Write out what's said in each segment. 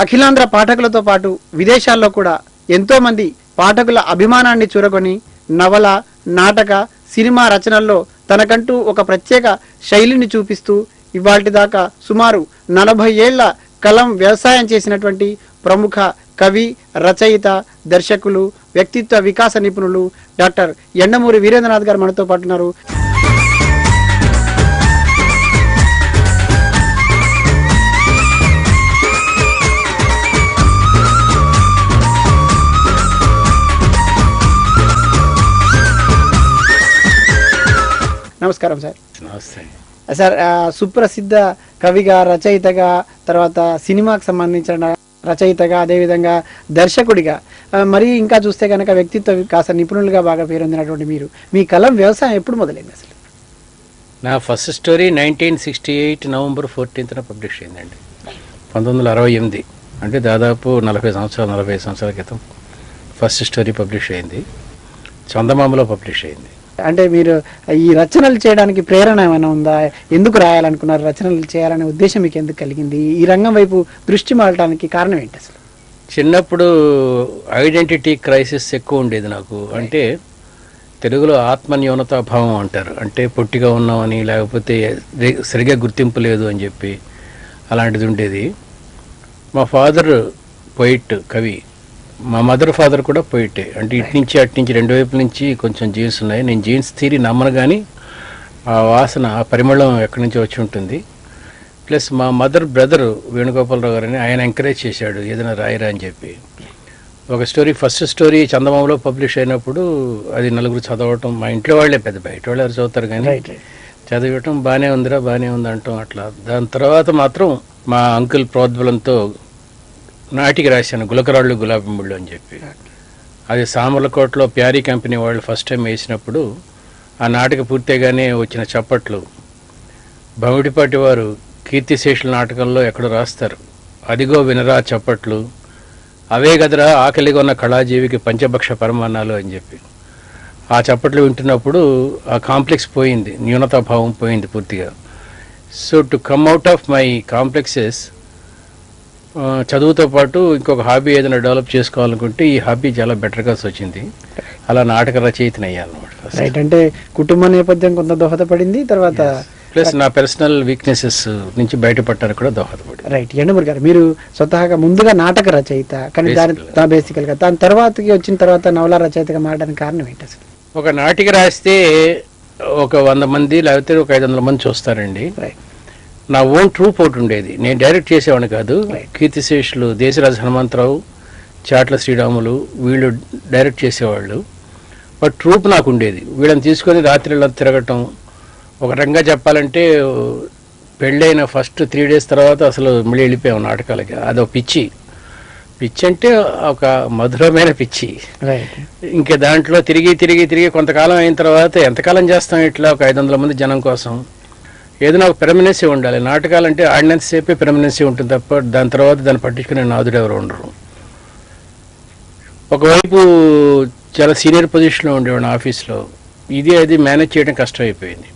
అఖిలాంధ్ర పాఠకులతో పాటు విదేశాల్లో కూడా ఎంతోమంది పాఠకుల అభిమానాన్ని చూరగొని నవల, నాటక, సినిమా రచనల్లో తనకంటూ ఒక ప్రత్యేక శైలిని చూపిస్తూ ఇవాల్టి దాకా సుమారు 40 ఏళ్ల కలం వ్యవసాయం చేసినటువంటి ప్రముఖ కవి, రచయిత, దర్శకులు, వ్యక్తిత్వ వికాస నిపుణులు డాక్టర్ యండమూరి వీరేంద్రనాథ్ గారు మనతో పాటు ఉన్నారు. నమస్కారం సార్. నమస్తే సార్. సుప్రసిద్ధ కవిగా, రచయితగా, తర్వాత సినిమాకు సంబంధించిన రచయితగా, అదేవిధంగా దర్శకుడిగా, మరి ఇంకా చూస్తే కనుక వ్యక్తిత్వ వికాస నిపుణులుగా బాగా పేరొందినటువంటి మీరు మీ కలం వ్యవసాయం ఎప్పుడు మొదలైంది అసలు? నా ఫస్ట్ స్టోరీ 1968 నవంబర్ 14న పబ్లిష్ అయిందండి. 1968 అంటే దాదాపు 45 సంవత్సరాల క్రితం ఫస్ట్ స్టోరీ పబ్లిష్ అయింది. చందమామలో పబ్లిష్ అయింది. అంటే మీరు ఈ రచనలు చేయడానికి ప్రేరణ ఏమైనా ఉందా? ఎందుకు రాయాలనుకున్నారు? రచనలు చేయాలనే ఉద్దేశం మీకు ఎందుకు కలిగింది? ఈ రంగం వైపు దృష్టి మారడానికి కారణం ఏంటి అసలు? చిన్నప్పుడు ఐడెంటిటీ క్రైసిస్ ఎక్కువ ఉండేది నాకు. అంటే తెలుగులో ఆత్మన్యూనతాభావం అంటారు. అంటే పొట్టిగా ఉన్నామని, లేకపోతే సరిగా గుర్తింపు లేదు అని చెప్పి అలాంటిది ఉండేది. మా ఫాదర్ పొయిట్, కవి. మా మదర్ ఫాదర్ కూడా పోయిటే. అంటే ఇటు నుంచి అటు నుంచి రెండు వైపుల నుంచి కొంచెం జీన్స్ ఉన్నాయి. నేను జీన్స్ థియరీ నమ్మను, కానీ ఆ వాసన, ఆ పరిమళం ఎక్కడి నుంచి వచ్చి ఉంటుంది. ప్లస్ మా మదర్ బ్రదర్ వేణుగోపాలరావు గారని, ఆయన ఎంకరేజ్ చేశాడు ఏదైనా రాయరా అని చెప్పి. ఒక స్టోరీ, ఫస్ట్ స్టోరీ చందమామలో పబ్లిష్ అయినప్పుడు అది నలుగురు చదవటం, మా ఇంట్లో వాళ్ళే, పెద్ద బయట వాళ్ళు ఎవరు చదువుతారు కానీ చదివటం బాగానే ఉందిరా, బాగానే ఉంది అంటాం అట్లా. దాని తర్వాత మాత్రం మా అంకుల్ ప్రోద్బలంతో నాటికి రాశాను, గులకరాళ్ళు గులాబీ ముళ్ళు అని చెప్పి. అది సామర్లకోటలో ప్యారీ కంపెనీ వాళ్ళు ఫస్ట్ టైం వేసినప్పుడు ఆ నాటక పూర్తిగానే వచ్చిన చప్పట్లు. భమిడిపాటి వారు కీర్తిశేషుల నాటకంలో ఎక్కడో రాస్తారు, అదిగో వినరా చప్పట్లు, అవే గదరా ఆకలిగా ఉన్న కళాజీవికి పంచభక్ష పరమాన్నాలు అని చెప్పి. ఆ చప్పట్లు వింటున్నప్పుడు ఆ కాంప్లెక్స్ పోయింది, న్యూనతాభావం పోయింది పూర్తిగా. So to come out of my complexes, చదువుతో పాటు ఇంకొక హాబీ ఏదైనా డెవలప్ చేసుకోవాలనుకుంటే ఈ హాబీ చాలా బెటర్గా వచ్చింది. అలా నాటక రచయితని అయ్యాను అనమాట. రైట్. అంటే కుటుంబ నేపథ్యం కొంత దోహదపడింది, తర్వాత ప్లస్ నా పర్సనల్ వీక్నెసెస్ నుంచి బయటపడటానికి కూడా దోహదపడింది. రైట్. యండమూరి గారు, మీరు స్వతహాగా ముందుగా నాటక రచయిత, కానీ బేసికల్గా దాని తర్వాతకి వచ్చిన తర్వాత నవల రచయితగా మారడానికి కారణం ఏంటి అసలు? ఒక నాటిక రాస్తే ఒక 100 మంది లేకపోతే ఒక 500 మంది చూస్తారండి. నా ఓన్ ట్రూప్ ఒకటి ఉండేది, నేను డైరెక్ట్ చేసేవాడిని కాదు. కీర్తిశేషులు దేశరాజు హనుమంతరావు, చాట్ల శ్రీరాములు వీళ్ళు డైరెక్ట్ చేసేవాళ్ళు. బట్ ట్రూప్ నాకు ఉండేది. వీళ్ళని తీసుకొని రాత్రిలో తిరగటం. ఒక రకంగా చెప్పాలంటే పెళ్ళైన ఫస్ట్ 3 days తర్వాత అసలు మళ్ళీ వెళ్ళిపోయాం నాటకాలకి. అదొక పిచ్చి అంటే ఒక మధురమైన పిచ్చి. ఇంకా దాంట్లో తిరిగి కొంతకాలం అయిన తర్వాత ఎంతకాలం చేస్తాం ఇట్లా, ఒక 500 మంది జనం కోసం. ఏదైనా ఒక పెర్మనెన్సీ ఉండాలి. నాటకాలంటే ఆడినంత సేపే పెర్మనెన్సీ ఉంటుంది తప్ప దాని తర్వాత దాన్ని పట్టించుకునే నాదుడు ఎవరు ఉండరు. ఒకవైపు చాలా సీనియర్ పొజిషన్లో ఉండేవాడు ఆఫీస్లో, అది మేనేజ్ చేయడం కష్టం అయిపోయింది.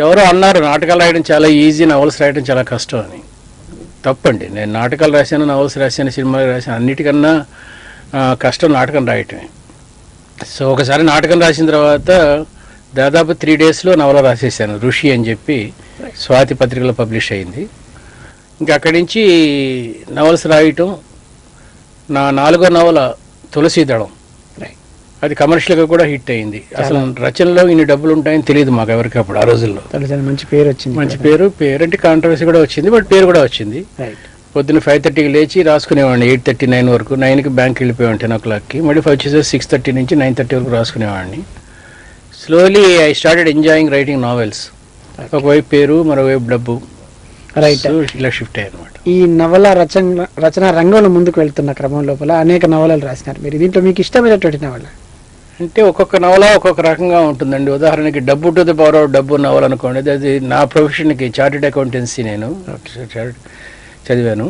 ఎవరో అన్నారు నాటకాలు రాయడం చాలా ఈజీ, నవల్స్ రాయడం చాలా కష్టం అని. తప్పండి. నేను నాటకాలు రాశాను, నవల్స్ రాశాను, సినిమాలు రాశాను. అన్నిటికన్నా కష్టం నాటకం రాయటమే. సో ఒకసారి నాటకం రాసిన తర్వాత దాదాపు 3 daysలో నవల రాసేసాను, ఋషి అని చెప్పి స్వాతి పత్రికలో పబ్లిష్ అయింది. ఇంకా అక్కడి నుంచి నవల్స్ రాయటం. నా 4వ నవల తులసీదళం, అది కమర్షియల్గా కూడా హిట్ అయింది. అసలు రచనలో ఇన్ని డబ్బులు ఉంటాయని తెలియదు మాకు ఎవరికి అప్పుడు. ఆ రోజుల్లో మంచి పేరు వచ్చింది. మంచి పేరు అంటే కాంట్రవర్సీ కూడా వచ్చింది, బట్ పేరు కూడా వచ్చింది. పొద్దున్న 5:30కి లేచి రాసుకునేవాడిని, 8:30, 9 వరకు. 9కి బ్యాంక్కి వెళ్ళిపోయాను 10 o'clockకి. మళ్ళీ 6:30 నుంచి 9:30 వరకు రాసుకునేవాడిని. Slowly I started enjoying writing novels. ఒకవైపు పేరు, మరోవైపు డబ్బు. రైట్. ఇలా షిఫ్ట్ అయ్యాయి అనమాట. ఈ నవల రచన రంగంలో ముందుకు వెళ్తున్న క్రమం లోపల అనేక నవలలు రాసినారు మీరు. దీంట్లో మీకు ఇష్టమైనటువంటి నవల అంటే ఒక్కొక్క నవల ఒక్కొక్క రకంగా ఉంటుందండి. ఉదాహరణకి డబ్బు టు ది పవర్ ఆఫ్ డబ్బు నవల అనుకోండి. అది నా ప్రొఫెషన్కి చార్టెడ్ అకౌంటెన్సీ నేను చదివాను,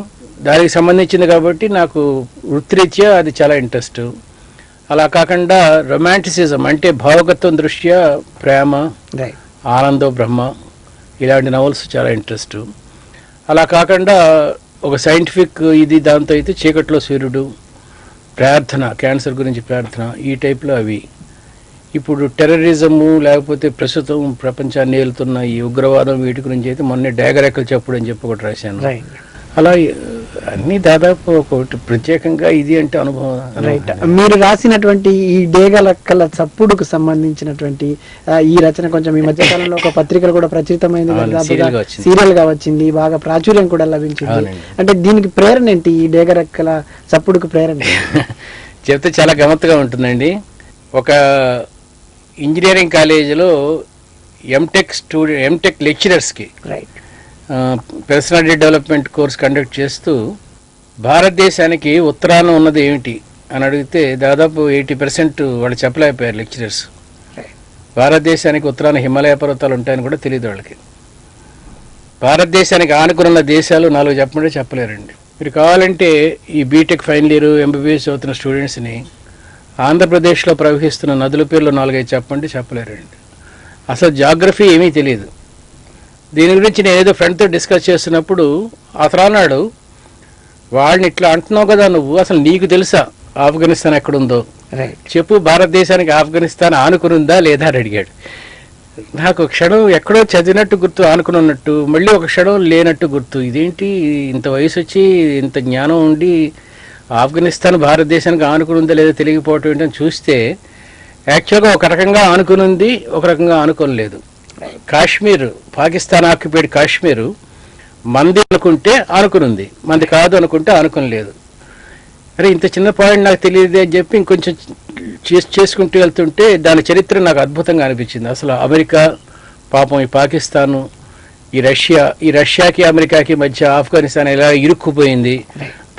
దానికి సంబంధించింది కాబట్టి నాకు వృత్తిరీత్యా అది చాలా ఇంట్రెస్ట్. అలా కాకుండా రొమాంటిసిజం అంటే భావగత్వం దృష్ట్యా ప్రేమ, ఆనందో బ్రహ్మ ఇలాంటి నవల్స్ చాలా ఇంట్రెస్ట్. అలా కాకుండా ఒక సైంటిఫిక్ ఇది దాంతో అయితే చీకట్లో సూర్యుడు, ప్రార్థన, క్యాన్సర్ గురించి ప్రార్థన, ఈ టైప్లో అవి. ఇప్పుడు టెర్రరిజము లేకపోతే ప్రస్తుతం ప్రపంచాన్ని ఏలుతున్న ఈ ఉగ్రవాదం వీటి గురించి అయితే మొన్నే డేగరెక్కలు చెప్పుడు అని చెప్పి ఒకటి రాశాను. అలా అన్ని దాదాపు ఒకటి ప్రత్యేకంగా ఇది అంటే అనుభవం. రైట్. మీరు రాసినటువంటి ఈ డేగలక్కల చప్పుడుకు సంబంధించినటువంటి ఈ రచన కొంచెం ఈ మధ్య కాలంలో ఒక పత్రికలు కూడా ప్రచురితమైంది, సీరియల్ గా వచ్చింది, బాగా ప్రాచుర్యం కూడా లభించింది. అంటే దీనికి ప్రేరణ ఏంటి? ఈ డేగలక్కల చప్పుడుకు ప్రేరణ చెప్తే చాలా గమ్మత్తుగా ఉంటుందండి. ఒక ఇంజనీరింగ్ కాలేజీలో ఎంటెక్ లెక్చరర్స్కి పర్సనాలిటీ డెవలప్మెంట్ కోర్స్ కండక్ట్ చేస్తూ భారతదేశానికి ఉత్తరాన ఉన్నది ఏమిటి అని అడిగితే దాదాపు 80% వాళ్ళు చెప్పలేకపోయారు లెక్చరర్స్. భారతదేశానికి ఉత్తరాన హిమాలయ పర్వతాలు ఉంటాయని కూడా తెలియదు వాళ్ళకి. భారతదేశానికి ఆనుకున్న దేశాలు 4 చెప్పమంటే చెప్పలేరండి. మీరు కావాలంటే ఈ బీటెక్ ఫైనల్ ఇయర్, ఎంబీబీఎస్ చదువుతున్న స్టూడెంట్స్ని ఆంధ్రప్రదేశ్లో ప్రవహిస్తున్న నదుల పేర్లు 4-5 చెప్పండి చెప్పలేరండి. అసలు జాగ్రఫీ ఏమీ తెలియదు. దీని గురించి నేను ఏదో ఫ్రెండ్తో డిస్కస్ చేస్తున్నప్పుడు అతను అన్నాడు, వాళ్ళని ఇట్లా అంటున్నావు కదా నువ్వు, అసలు నీకు తెలుసా ఆఫ్ఘనిస్తాన్ ఎక్కడుందో చెప్పు, భారతదేశానికి ఆఫ్ఘనిస్తాన్ ఆనుకునుందా లేదా అని అడిగాడు. నాకు ఒక క్షణం ఎక్కడో చదివినట్టు గుర్తు, ఆనుకుని ఉన్నట్టు, మళ్ళీ ఒక క్షణం లేనట్టు గుర్తు. ఇదేంటి ఇంత వయసు వచ్చి ఇంత జ్ఞానం ఉండి ఆఫ్ఘనిస్తాన్ భారతదేశానికి ఆనుకునుందా లేదా తెలియకపోవటం ఏంటని చూస్తే యాక్చువల్గా ఒక రకంగా ఆనుకునుంది, ఒక రకంగా ఆనుకోలేదు. కాశ్మీర్, పాకిస్తాన్ ఆక్యుపైడ్ కాశ్మీరు మంది అనుకుంటే ఆనుకునుంది, మంది కాదు అనుకుంటే ఆనుకోలేదు. అరే ఇంత చిన్న పాయింట్ నాకు తెలియదు అని చెప్పి ఇంకొంచెం చేసుకుంటూ వెళ్తుంటే దాని చరిత్ర నాకు అద్భుతంగా అనిపించింది. అసలు అమెరికా పాపం, ఈ పాకిస్తాను, ఈ రష్యాకి అమెరికాకి మధ్య ఆఫ్ఘనిస్తాన్ ఎలా ఇరుక్కుపోయింది,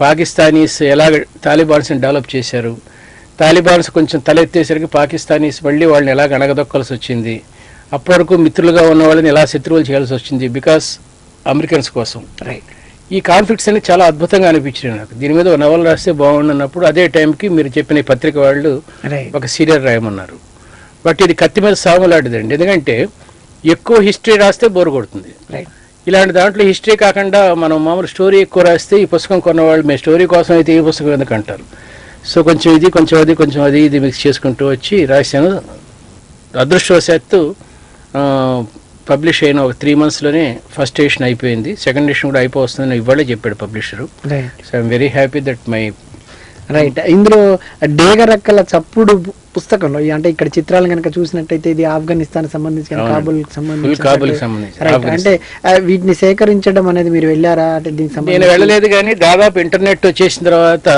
పాకిస్తానీస్ ఎలాగ తాలిబాన్స్ని డెవలప్ చేశారు, తాలిబాన్స్ కొంచెం తలెత్తేసరికి పాకిస్తానీస్ మళ్ళీ వాళ్ళని ఎలాగ అణగదొక్కాల్సి వచ్చింది, అప్పటి వరకు మిత్రులుగా ఉన్న వాళ్ళని ఎలా శత్రువులు చేయాల్సి వచ్చింది బికాస్ అమెరికన్స్ కోసం. ఈ కాన్ఫ్లిక్ట్స్ అన్ని చాలా అద్భుతంగా అనిపించింది నాకు. దీని మీద ఒక నవల రాస్తే బాగుండన్నప్పుడు అదే టైంకి మీరు చెప్పిన పత్రిక వాళ్ళు ఒక సీరియల్ రాయమన్నారు. బట్ ఇది కత్తి మీద సాగులాంటిదండి. ఎందుకంటే ఎక్కువ హిస్టరీ రాస్తే బోరు కొడుతుంది. ఇలాంటి దాంట్లో హిస్టరీ కాకుండా మనం మామూలు స్టోరీ ఎక్కువ రాస్తే ఈ పుస్తకం కొన్నవాళ్ళు మేము స్టోరీ కోసం అయితే ఈ పుస్తకం ఎందుకు అంటారు. సో కొంచెం ఇది, కొంచెం అది, కొంచెం అది, ఇది మిక్స్ చేసుకుంటూ వచ్చి రాశాను. అదృష్టవశాత్తు పబ్లిష్ అయిన ఒక 3 monthsలోనే ఫస్ట్ ఎడిషన్ అయిపోయింది. సెకండ్ ఎడిషన్ కూడా అయిపోతుందని ఇవాళే చెప్పాడు publisher. So I'm very happy that my right. ఇందులో డేగరక్కల చప్పుడు పుస్తకంలో అంటే ఇక్కడ చిత్రాలు కనుక చూసినట్టయితే ఇది ఆఫ్ఘనిస్తాన్ సంబంధించిన కాబూల్కి సంబంధించి అంటే వీటిని సేకరించడం అనేది మీరు వెళ్ళారా? అంటే దీనికి నేను వెళ్ళలేదు, కానీ దాదాపు ఇంటర్నెట్ వచ్చేసిన తర్వాత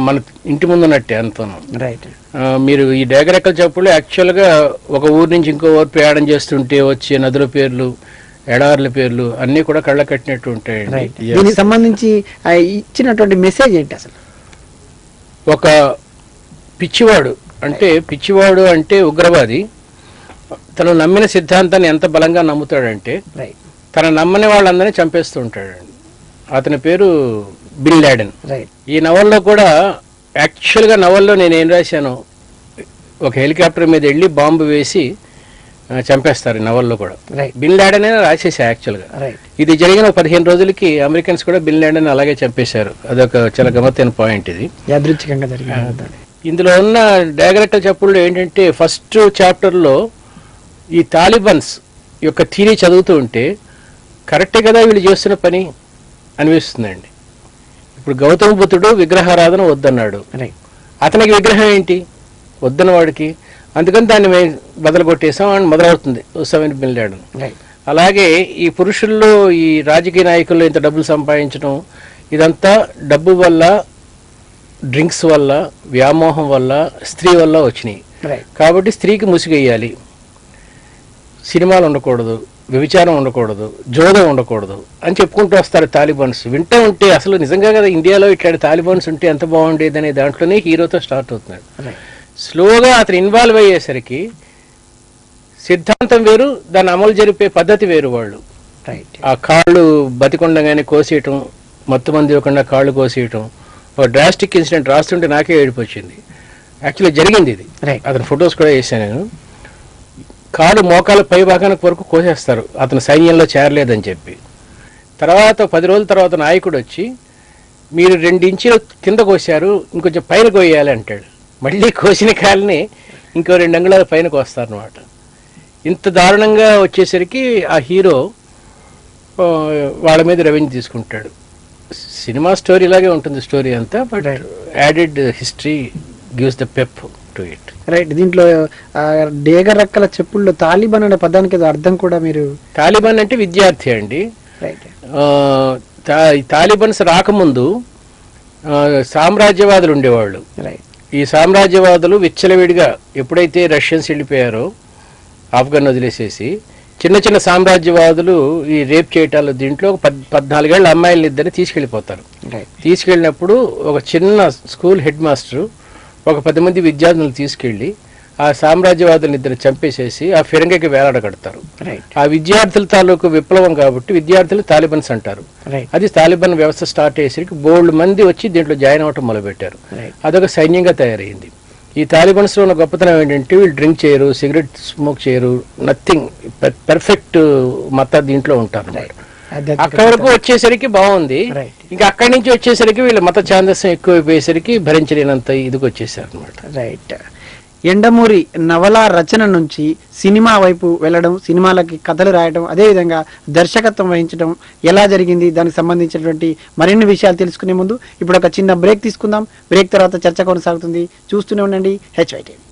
మన ఇంటి ముందు ఉన్నట్టే అంతాను. రైట్. మీరు ఈ డేగరెక్కల చప్పుడు యాక్చువల్గా ఒక ఊరు నుంచి ఇంకో ఊరు ప్రయాణం చేస్తుంటే వచ్చే నదుల పేర్లు, ఎడార్ల పేర్లు అన్నీ కూడా కళ్ళ కట్టినట్టు ఉంటాయండి. దీనికి సంబంధించి ఇచ్చినటువంటి మెసేజ్ ఏంటి అసలు? ఒక పిచ్చివాడు అంటే ఉగ్రవాది తను నమ్మిన సిద్ధాంతాన్ని ఎంత బలంగా నమ్ముతాడంటే తన నమ్మని వాళ్ళందరినీ చంపేస్తూ ఉంటాడండి. అతని పేరు బిన్ లాడెన్. ఈ నవల్లో కూడా యాక్చువల్గా నవల్లో నేను ఏం రాశాను, ఒక హెలికాప్టర్ మీద వెళ్ళి బాంబు వేసి చంపేస్తారు నవల్లో కూడా. బిన్ లాడెన్ అని రాసేసా యాక్చువల్గా. ఇది జరిగిన 15 రోజులకి అమెరికన్స్ కూడా బిన్ లాడెన్ అలాగే చంపేశారు. అదొక చాలా గమ్మత్తైన పాయింట్. ఇది యాదృచ్ఛికంగా జరిగింది. ఇందులో ఉన్న డేగరెక్కల చప్పుడులో ఏంటంటే ఫస్ట్ చాప్టర్లో ఈ తాలిబాన్స్ యొక్క థియరీ చదువుతూ ఉంటే కరెక్టే కదా వీళ్ళు చేస్తున్న పని అనిపిస్తుందండి. ఇప్పుడు గౌతమ బుద్ధుడు విగ్రహారాధన వద్దన్నాడు, అతనికి విగ్రహం ఏంటి వద్దన్న వాడికి, అందుకని దాన్ని మేము బదలు కొట్టేసాం అని మొదలవుతుంది ఉసామా బిన్ లాడెన్. అలాగే ఈ పురుషుల్లో ఈ రాజకీయ నాయకుల్లో ఇంత డబ్బులు సంపాదించడం ఇదంతా డబ్బు వల్ల, డ్రింక్స్ వల్ల, వ్యామోహం వల్ల, స్త్రీ వల్ల వచ్చినాయి. కాబట్టి స్త్రీకి ముసుగేయాలి, సినిమాలు ఉండకూడదు, వ్యభిచారం ఉండకూడదు, జోదం ఉండకూడదు అని చెప్పుకుంటూ వస్తారు తాలిబాన్స్. వింటూ ఉంటే అసలు నిజంగా కదా ఇండియాలో ఇట్లాంటి తాలిబాన్స్ ఉంటే ఎంత బాగుండేది అనే దాంట్లోనే హీరోతో స్టార్ట్ అవుతున్నాడు. స్లోగా అతను ఇన్వాల్వ్ అయ్యేసరికి సిద్ధాంతం వేరు, దాన్ని అమలు జరిపే పద్ధతి వేరు. వాళ్ళు ఆ కాళ్ళు బతికొండగానే కోసేయటం, మత్తు మంది ఇవ్వకుండా కాళ్ళు కోసేయటం, ఒక డ్రాస్టిక్ ఇన్సిడెంట్ రాస్తుంటే నాకే ఏడుపు వచ్చింది. యాక్చువల్లీ జరిగింది ఇది, అతను ఫొటోస్ కూడా వేసాను నేను. కాలు మోకాలు పై భాగానికి వరకు కోసేస్తారు అతను సైన్యంలో చేరలేదని చెప్పి. తర్వాత 10 రోజుల తర్వాత నాయకుడు వచ్చి మీరు 2 ఇంచులు కింద కోసారు, ఇంకొంచెం పైన కోయాలి అంటాడు. మళ్ళీ కోసిన కాయల్ని ఇంకో 2 అంగుళాల పైన కోస్తారనమాట. ఇంత దారుణంగా వచ్చేసరికి ఆ హీరో వాళ్ళ మీద రెవెన్యూ తీసుకుంటాడు. సినిమా స్టోరీ లాగే ఉంటుంది స్టోరీ అంతా, but added history gives the pep to it. Right. దీంట్లో డేగ రక్కల చెప్పుల్లో తాలిబాన్ అనే పదానికి ఏదో అర్థం కూడా మీరు. తాలిబాన్ అంటే విద్యార్థి అండి. రైట్. తాలిబాన్స్ రాకముందు సామ్రాజ్యవాదులు ఉండేవాళ్ళు. రైట్. ఈ సామ్రాజ్యవాదులు విచ్చలవిడిగా ఎప్పుడైతే రష్యన్స్ వెళ్ళిపోయారో ఆఫ్ఘన్ వదిలేసేసి చిన్న చిన్న సామ్రాజ్యవాదులు ఈ రేప్ చేయటాలు దీంట్లో 14 ఏళ్ళ అమ్మాయిలని ఇద్దరిని తీసుకెళ్ళిపోతారు. తీసుకెళ్ళినప్పుడు ఒక చిన్న స్కూల్ హెడ్ మాస్టరు ఒక 10 మంది విద్యార్థులను తీసుకెళ్ళి ఆ సామ్రాజ్యవాదులను ఇద్దరు చంపేసేసి ఆ ఫిరంగికి వేలాడగడతారు. ఆ విద్యార్థుల తాలూకు విప్లవం కాబట్టి విద్యార్థులు తాలిబన్స్ అంటారు. అది తాలిబాన్ వ్యవస్థ స్టార్ట్ అయ్యేసరికి బోల్డ్ మంది వచ్చి దీంట్లో జాయిన్ అవ్వటం మొదలుపెట్టారు. అదొక సైన్యంగా తయారైంది. ఈ తాలిబన్స్ లో ఉన్న గొప్పతనం ఏంటంటే వీళ్ళు డ్రింక్ చేయరు, సిగరెట్ స్మోక్ చేయరు, నథింగ్, పెర్ఫెక్ట్ మత దీంట్లో ఉంటారు. అక్కడి వరకు వచ్చేసరికి బాగుంది. ఇంకా అక్కడి నుంచి వచ్చేసరికి వీళ్ళ మత ఛాందస్యం ఎక్కువైపోయేసరికి భరించలేనంత ఇదికి వచ్చేసారు అనమాట. రైట్. ఎండమూరి నవలా రచన నుంచి సినిమా వైపు వెళ్ళడం, సినిమాలకి కథలు రాయడం, అదేవిధంగా దర్శకత్వం వహించడం ఎలా జరిగింది, దానికి సంబంధించినటువంటి మరిన్ని విషయాలు తెలుసుకునే ముందు ఇప్పుడు ఒక చిన్న బ్రేక్ తీసుకుందాం. బ్రేక్ తర్వాత చర్చ కొనసాగుతుంది. చూస్తూనే ఉండండి HYTV.